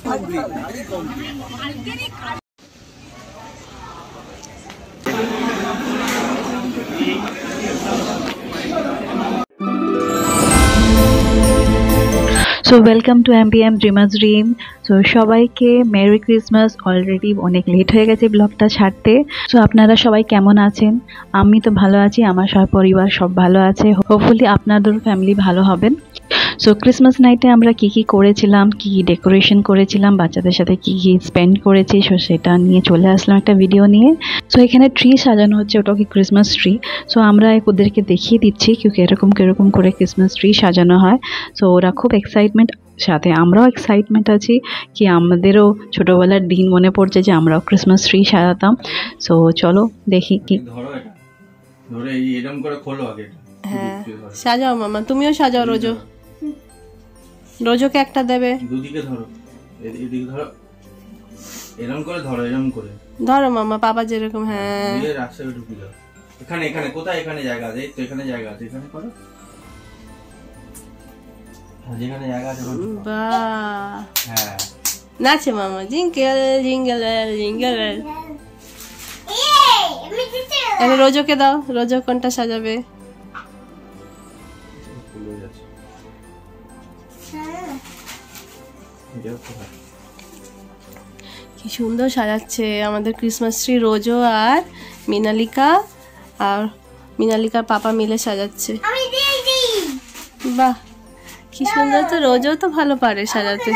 So welcome to MPM dreamers dream. So সবাইকে merry Christmas. Already অনেক late হয়ে গেছে ব্লগটা ছাড়তে। সো আপনারা সবাই কেমন আছেন? আমি তো ভালো আছি, আমার সব পরিবার সব ভালো আছে। হোপফুলি আপনাদের ফ্যামিলি ভালো হবেন। সো ক্রিসমাস নাইটে আমরা কি করেছিলাম, কি ডেকোরেশন করেছিলাম, বাচ্চাদের সাথে কি স্পেন্ড করেছি, সো সেটা নিয়ে চলে আসলাম একটা ভিডিও নিয়ে। সো এখানে ট্রি সাজানো হচ্ছে, ওটা কি ক্রিসমাস ট্রি। সো আমরা ওদেরকে দেখিয়ে দিচ্ছি কিরকম করে ক্রিসমাস ট্রি সাজানো হয়। সো ওরা খুব এক্সাইটমেন্ট, সাথে আমরাও এক্সাইটমেন্ট আছি কি আমাদেরও ছোটবেলার দিন মনে পড়ছে যে আমরাও ক্রিসমাস ট্রি সাজাতাম। সো চলো দেখি কি ধরে এরকম করে খোলো আগে। হ্যাঁ সাজাও মামা, তুমিও সাজাও। রোজোকে একটা দেবে। দুদিকে ধরো, এদিকে ধরো, এরকম করে ধরো, এরকম করে ধরো মামা, পাপা যেরকম। হ্যাঁ এই রাস্তায় ঢুকে যাও। এখানে কোথায়? এখানে জায়গা আছে, তো এখানে জায়গা আছে, এখানে করো। যেখানে জায়গা আছে। বাহ, হ্যাঁ নাচে মামা। Jingle jingle jingle. এবার রোজোকে দাও। রোজো কোনটা সাজাবে? কি সুন্দর সাজাচ্ছে আমাদের ক্রিসমাস ট্রি। রোজো আর মিনালিকার পাপা মিলে সাজাচ্ছে। বাহ কি সুন্দর। তো রোজও তো ভালো পারে সাজাতে।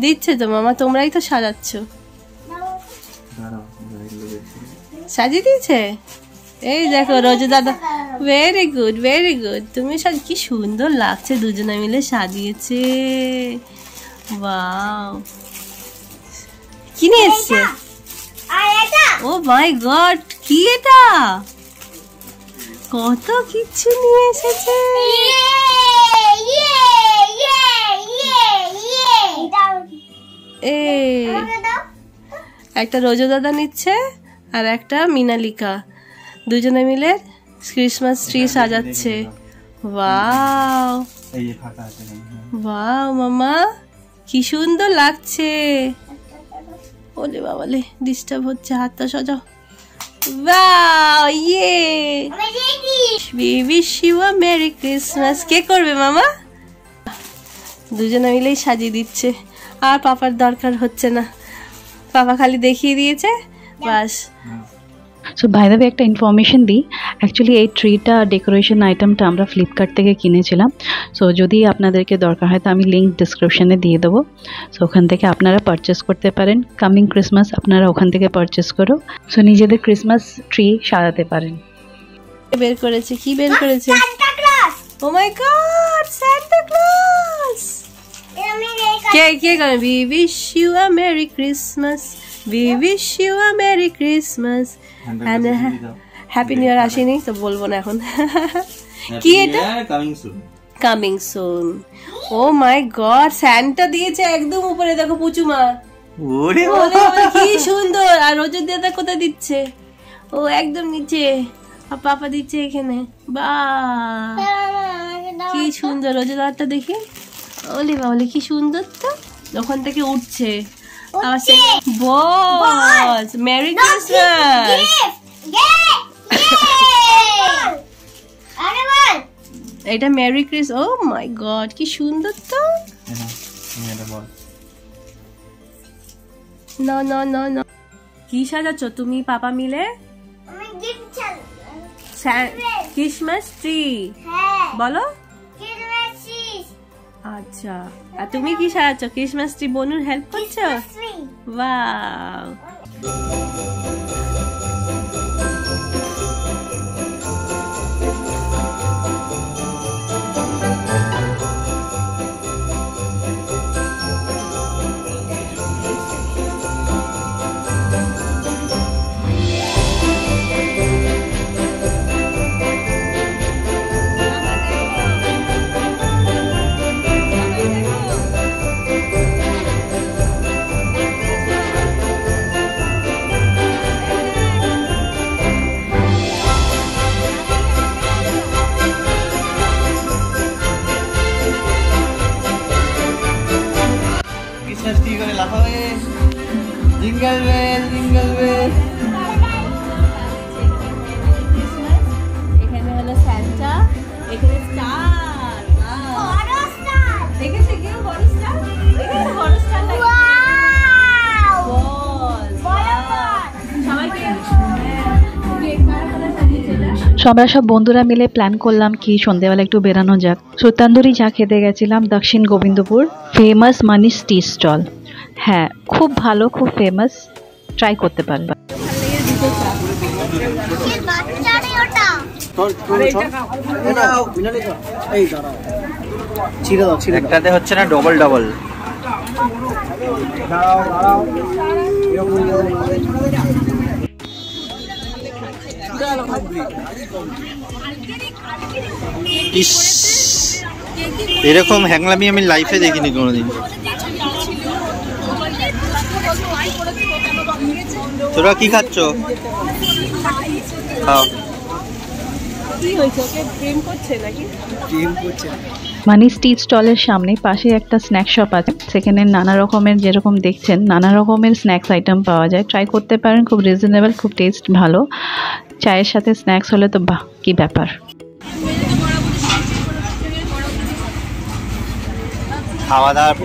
দিচ্ছে তো মামা, তোমরাই তো সাজাচ্ছ। সাজিয়ে দিয়েছে। এই দেখো রোজো দাদা। Very good very good. তুমি কি সুন্দর লাগছে, দুজনে মিলে সাজিয়েছে। ওয়াও, কি নিয়ে এসছে? ও মাই গড, কি এটা? কত কিছু নিয়ে এসেছে। একটা রোজো দাদা নিচ্ছে আর একটা মিনালিকা, দুজনে মিলে ক্রিসমাস ট্রি সাজাচ্ছে। ওয়াও ওয়াও মামা, কি সুন্দর লাগছে। ওলে বাবালে, ডিস্টার্ব হচ্ছে, হাতটা সাজাও। ওয়াও, ইয়ে, we wish you a merry Christmas। কে করবে মামা? দুজনে মিলেই সাজিয়ে দিচ্ছে, আর পাপার দরকার হচ্ছে না। পাপা খালি দেখিয়ে দিয়েছে, বাস। সো বাই দ্য ওয়ে একটা ইনফরমেশন দিই, অ্যাকচুয়ালি এই ট্রিটা ডেকোরেশন আইটেমটা আমরা ফ্লিপকার্ট থেকে কিনেছিলাম। সো যদি আপনাদেরকে দরকার হয় তো আমি লিঙ্ক ডিসক্রিপশানে দিয়ে দেবো। সো ওখান থেকে আপনারা পারচেস করতে পারেন। কামিং ক্রিসমাস আপনারা ওখান থেকে পারচেস করো, সো নিজেদের ক্রিসমাস ট্রি সাজাতে পারেন। বের করেছে, কি বের করেছে? ও মাই গড, সান্টা ক্লজ। কে করে? We wish you a merry Christmas, we wish you a merry Christmas and a happy new year। আসেনি তো বলবো না এখন। কি এটা? Coming soon. Oh my god, Santa দিয়েছে একদম উপরে, দেখো পুচুমা। ওরে কি সুন্দর। আর রোজো দাদা কোথায় দিচ্ছে? ও একদম নিচে, আর পাপা দিচ্ছে এখানে। বাহ কি সুন্দর। রোজো দাদাটা দেখি। ওলে বাবলে কি সুন্দর। তো ওখান থেকে উঠছে। বস, মেরি ক্রিসমাস। এটা merry Christmas. O my god, কি সুন্দর। তো না না না না, কি সাজাচ্ছ তুমি পাপা মিলে? ক্রিসমাস ট্রি বলো। আচ্ছা, আর তুমি কি সাজাচ্ছ? ক্রিসমাস ট্রি বনুর হেল্প করছো? ওয়াও। এখানে স্টার, বড় স্টার দেখেছে কেউ? বড় স্টার দেখেছে? বড় স্টার লাগে আমরা সব বন্ধুরা মিলে প্ল্যান করলাম কি সন্ধ্যেবেলা একটু বেরানো যাক। সুতান্দুরি চা খেতে গেছিলাম দক্ষিণ গোবিন্দপুর, ফেমাস মানিস টি স্টল। হ্যাঁ, খুব ভালো, খুব ফেমাস, ট্রাই করতে পারবে। একটাতে হচ্ছে না ডবল ডবল। ইস, এরকম হ্যাংলামি আমি লাইফে দেখিনি কোনোদিন। তোরা কি খাচ্ছ? খাও। মানিস টি স্টলের সামনে পাশে একটা স্ন্যাক শপ আছে, সেখানে নানা রকমের, যেরকম দেখছেন নানা রকমের স্ন্যাক্স আইটেম পাওয়া যায়। ট্রাই করতে পারেন, খুব রিজনেবল, খুব টেস্ট ভালো। চায়ের সাথে স্ন্যাক্স হলে তো বাহ, কি ব্যাপার। খাওয়া দাওয়ার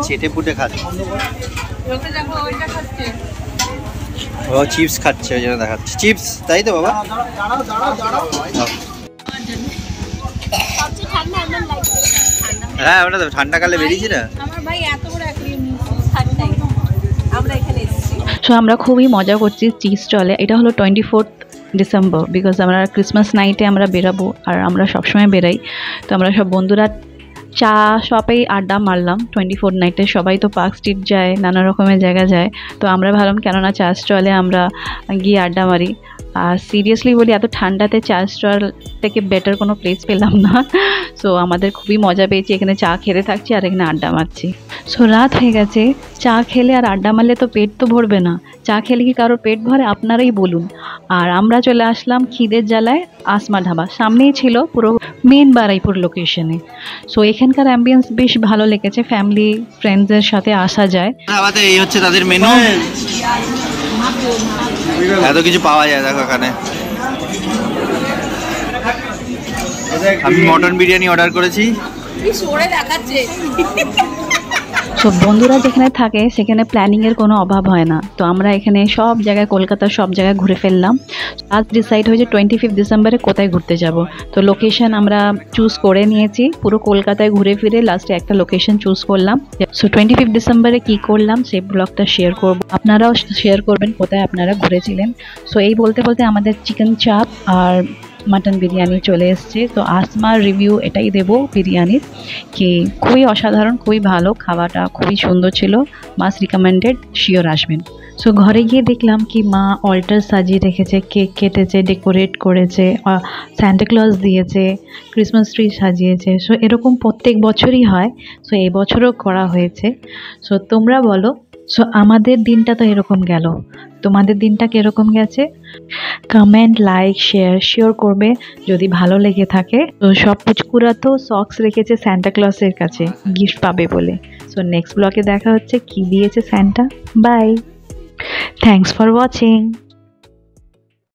চেটে পুটে খাচ্ছে। ও চিপস খাচ্ছে, ওই জন্য দেখাচ্ছে চিপস, তাই তো বাবা? হ্যাঁ, ওটা তো ঠান্ডাকালে বেরিয়েছি না। সো আমরা খুবই মজা করছি টি স্টলে। এটা হলো 24 ডিসেম্বর, বিকজ আমরা ক্রিসমাস নাইটে আমরা বেরাবো, আর আমরা সবসময় বেরাই। তো আমরা সব বন্ধুরা চা শপেই আড্ডা মারলাম 24 নাইটে। সবাই তো পার্ক স্ট্রিট যায়, নানা রকমের জায়গা যায়, তো আমরা ভাবলাম কেননা চা স্টলে আমরা গিয়ে আড্ডা মারি। আর সিরিয়াসলি বলি, এত ঠান্ডাতে চা স্টল থেকে বেটার কোনো প্লেস পেলাম না। সো আমাদের খুবই মজা পেয়েছি, এখানে চা খেতে থাকছি আর এখানে আড্ডা মারছি। সো রাত হয়ে গেছে, চা খেলে আর আড্ডা মারলে তো পেট তো ভরবে না। চা খেলে কি কারোর পেট ভরে? আপনারাই বলুন। আর আমরা চলে আসলাম খিদের জ্বালায় আসমা ধাবা, সামনেই ছিল পুরো মেন বারুইপুর লোকেশনে। সো এখানকার অ্যাম্বিয়েন্স বেশ ভালো লেগেছে, ফ্যামিলি ফ্রেন্ডসদের সাথে আসা যায়। ধাবাতে এই হচ্ছে তাদের মেনু, এত কিছু পাওয়া যায় দেখো এখানে। আমি মটন বিরিয়ানি অর্ডার করেছি। সো বন্ধুরা যেখানে থাকে সেখানে প্ল্যানিংয়ের কোনো অভাব হয় না। তো আমরা এখানে সব জায়গায়, কলকাতার সব জায়গায় ঘুরে ফেললাম। আজ ডিসাইড হয়েছে 25 ডিসেম্বরে কোথায় ঘুরতে যাব। তো লোকেশন আমরা চুজ করে নিয়েছি, পুরো কলকাতায় ঘুরে ফিরে লাস্টে একটা লোকেশন চুজ করলাম। সো 25 ডিসেম্বরে কী করলাম সেই ব্লগটা শেয়ার করব, আপনারাও শেয়ার করবেন কোথায় আপনারা ঘুরেছিলেন। সো এই বলতে বলতে আমাদের চিকেন চাপ আর মাটন বিরিয়ানি চলে এসছে। তো আসমার রিভিউ এটাই দেব বিরিয়ানির, কি খুবই অসাধারণ, খুবই ভালো, খাওয়াটা খুবই সুন্দর ছিল, মাস্ট রিকমেন্ডেড, শিওর আসবেন। সো ঘরে গিয়ে দেখলাম কি মা অল্টার সাজিয়ে রেখেছে, কেক কেটেছে, ডেকোরেট করেছে, স্যান্টা ক্লজ দিয়েছে, ক্রিসমাস ট্রি সাজিয়েছে। সো এরকম প্রত্যেক বছরই হয়, সো এই বছরও করা হয়েছে। সো তোমরা বলো, সো আমাদের দিনটা তো এরকম গেল, তোমাদের দিনটা কীরকম গেছে? কমেন্ট, লাইক, শেয়ার শিওর করবে যদি ভালো লেগে থাকে। তো সব পুচকুরা তো সক্স রেখেছে স্যান্টা ক্লজের কাছে গিফট পাবে বলে। সো নেক্সট ব্লগে দেখা হচ্ছে কি দিয়েছে Santa. Bye, thanks for watching.